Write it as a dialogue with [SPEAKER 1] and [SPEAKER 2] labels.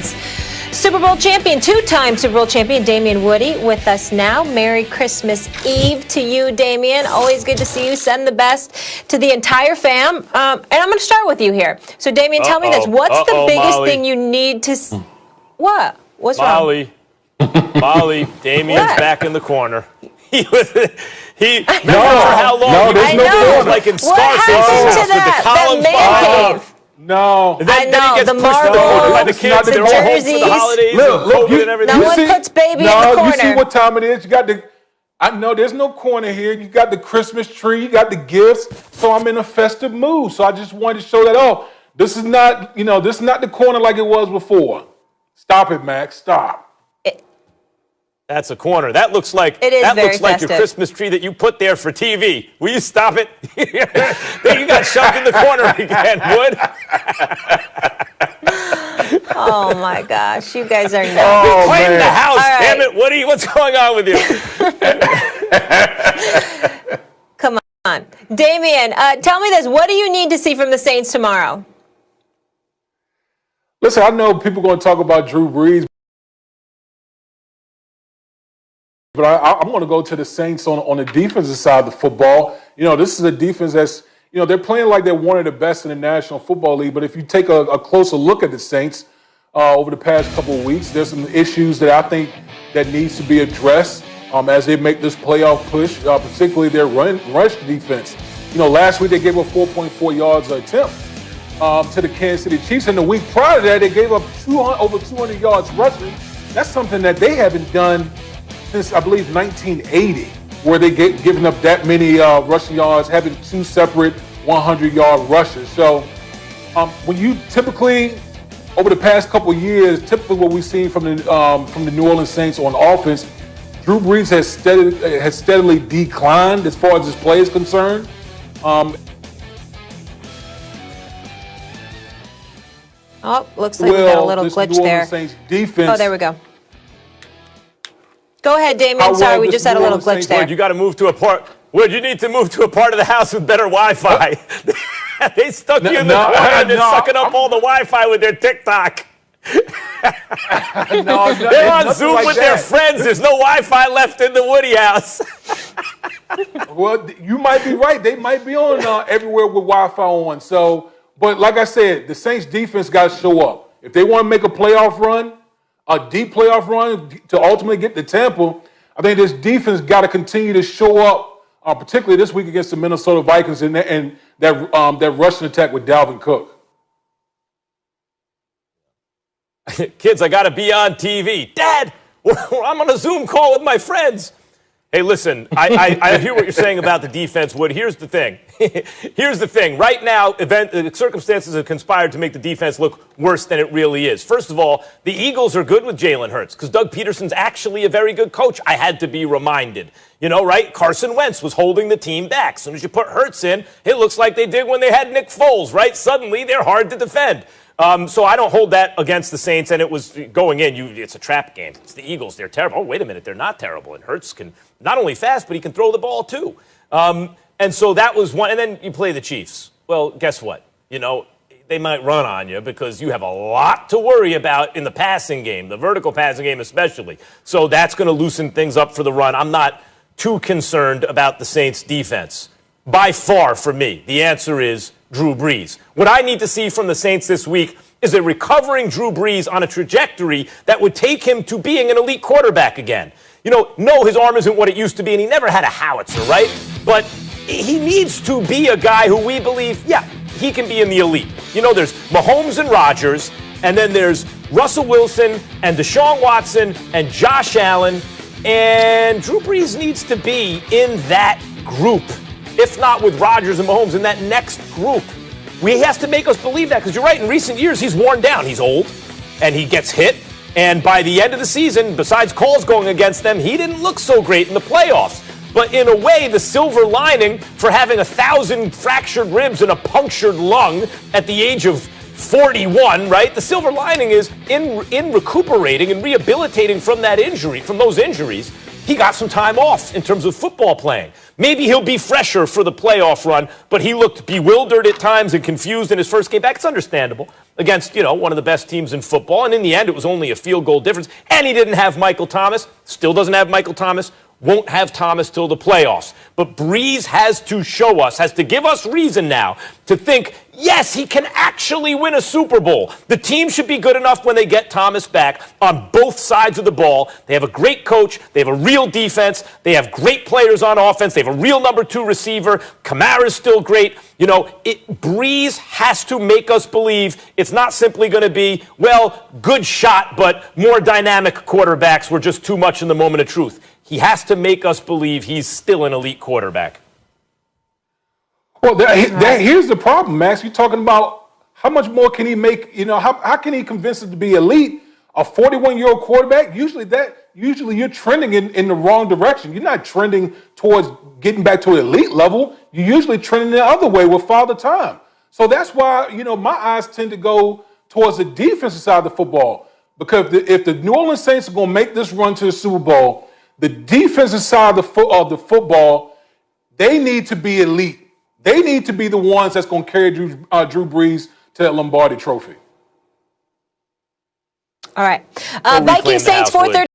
[SPEAKER 1] Super Bowl champion, two-time Super Bowl champion, Damien Woody, with us now. Merry Christmas Eve to you, Damien. Always good to see you. Send the best to the entire fam. And I'm going to start with you here. So, Damien, tell me this. What's the biggest thing you need to... What? What's
[SPEAKER 2] wrong? Molly, Damien's back in the corner. Remember for how long?
[SPEAKER 3] No, there's no corner.
[SPEAKER 2] Like in
[SPEAKER 1] What happened to that man cave?
[SPEAKER 3] No.
[SPEAKER 2] And then he gets
[SPEAKER 1] the
[SPEAKER 2] pushed
[SPEAKER 1] marble,
[SPEAKER 2] over by the kids.
[SPEAKER 1] the
[SPEAKER 2] They're all home for
[SPEAKER 1] jerseys.
[SPEAKER 2] the holidays
[SPEAKER 3] Look,
[SPEAKER 2] and everything.
[SPEAKER 1] No one puts baby in the corner.
[SPEAKER 3] You see what time it is. You got the... I know there's no corner here. You got the Christmas tree. You got the gifts. So I'm in a festive mood. So I just wanted to show that off. This is not, this is not the corner like it was before. Stop it, Max. Stop.
[SPEAKER 2] That's a corner. That looks like your Christmas tree that you put there for TV. Will you stop it? Then you got shoved in the corner again, Wood.
[SPEAKER 1] Oh my gosh, you guys are nuts.
[SPEAKER 2] Oh, clean the house,
[SPEAKER 1] right.
[SPEAKER 2] damn it, Woody. What's going on with you?
[SPEAKER 1] Come on. Damien, tell me this. What do you need to see from the Saints tomorrow?
[SPEAKER 3] Listen, I know people are going to talk about Drew Brees, but I'm going to go to the Saints on the defensive side of the football. This is a defense that's, they're playing like they're one of the best in the National Football League. But if you take a closer look at the Saints over the past couple of weeks, there's some issues that I think that needs to be addressed as they make this playoff push, particularly their rush defense. Last week they gave up 4.4 yards an attempt to the Kansas City Chiefs. And the week prior to that, they gave up over 200 yards rushing. That's something that they haven't done since, I believe, 1980, where they given up that many rushing yards, having two separate 100-yard rushes. So when you typically, over the past couple of years, typically what we've seen from the New Orleans Saints on offense, Drew Brees has steadily declined as far as his play is concerned.
[SPEAKER 1] Looks like we got a little glitch
[SPEAKER 3] New
[SPEAKER 1] there.
[SPEAKER 3] Saints defense,
[SPEAKER 1] oh, there we go. Go ahead, Damien. Sorry, we just had a little glitch there.
[SPEAKER 2] Wood, you got to move to a part. Wood, you need to move to a part of the house with better Wi-Fi. They stuck you in the corner and they're sucking up all the Wi-Fi with their TikTok. They're on Zoom with their friends. There's no Wi-Fi left in the Woody house.
[SPEAKER 3] Well, you might be right. They might be on everywhere with Wi-Fi on. So, but like I said, the Saints defense got to show up. If they want to make a playoff run, a deep playoff run to ultimately get to Tampa, I think this defense got to continue to show up, particularly this week against the Minnesota Vikings and that rushing attack with Dalvin Cook.
[SPEAKER 2] Kids, I got to be on TV. Dad, I'm on a Zoom call with my friends. Hey, listen, I hear what you're saying about the defense, Wood. Here's the thing. Right now, circumstances have conspired to make the defense look worse than it really is. First of all, the Eagles are good with Jalen Hurts because Doug Peterson's actually a very good coach. I had to be reminded. Right? Carson Wentz was holding the team back. As soon as you put Hurts in, it looks like they did when they had Nick Foles, right? Suddenly, they're hard to defend. So I don't hold that against the Saints, and it was going in. It's a trap game. It's the Eagles. They're terrible. Oh, wait a minute. They're not terrible. And Hurts can not only fast, but he can throw the ball too. And so that was one. And then you play the Chiefs. Well, guess what? They might run on you because you have a lot to worry about in the passing game, the vertical passing game especially. So that's going to loosen things up for the run. I'm not too concerned about the Saints' defense. By far, for me, the answer is Drew Brees. What I need to see from the Saints this week is a recovering Drew Brees on a trajectory that would take him to being an elite quarterback again. No, his arm isn't what it used to be, and he never had a howitzer, right? But he needs to be a guy who we believe, he can be in the elite. There's Mahomes and Rodgers, and then there's Russell Wilson and Deshaun Watson and Josh Allen, and Drew Brees needs to be in that group. If not with Rodgers and Mahomes in that next group. He has to make us believe that because you're right, in recent years, he's worn down. He's old, and he gets hit. And by the end of the season, besides calls going against them, he didn't look so great in the playoffs. But in a way, the silver lining for having 1,000 fractured ribs and a punctured lung at the age of 41, right? The silver lining is in recuperating and rehabilitating from that injury, from those injuries, he got some time off in terms of football playing. Maybe he'll be fresher for the playoff run, but he looked bewildered at times and confused in his first game back. It's understandable against, one of the best teams in football. And in the end, it was only a field goal difference. And he didn't have Michael Thomas. Still doesn't have Michael Thomas. Won't have Thomas till the playoffs. But Brees has to show us, has to give us reason now to think, yes, he can actually win a Super Bowl. The team should be good enough when they get Thomas back on both sides of the ball. They have a great coach. They have a real defense. They have great players on offense. They have a real number 2 receiver. Kamara's still great. Brees has to make us believe it's not simply going to be, good shot, but more dynamic quarterbacks were just too much in the moment of truth. He has to make us believe he's still an elite quarterback.
[SPEAKER 3] Well, here's the problem, Max. You're talking about how much more can he make? How can he convince us to be elite? A 41-year-old quarterback, usually you're trending in the wrong direction. You're not trending towards getting back to an elite level. You're usually trending the other way with Father Time. So that's why, my eyes tend to go towards the defensive side of the football. Because if the New Orleans Saints are going to make this run to the Super Bowl, the defensive side of the football, they need to be elite. They need to be the ones that's going to carry Drew Brees to that Lombardi trophy.
[SPEAKER 1] All right. Vikings Saints 4:30.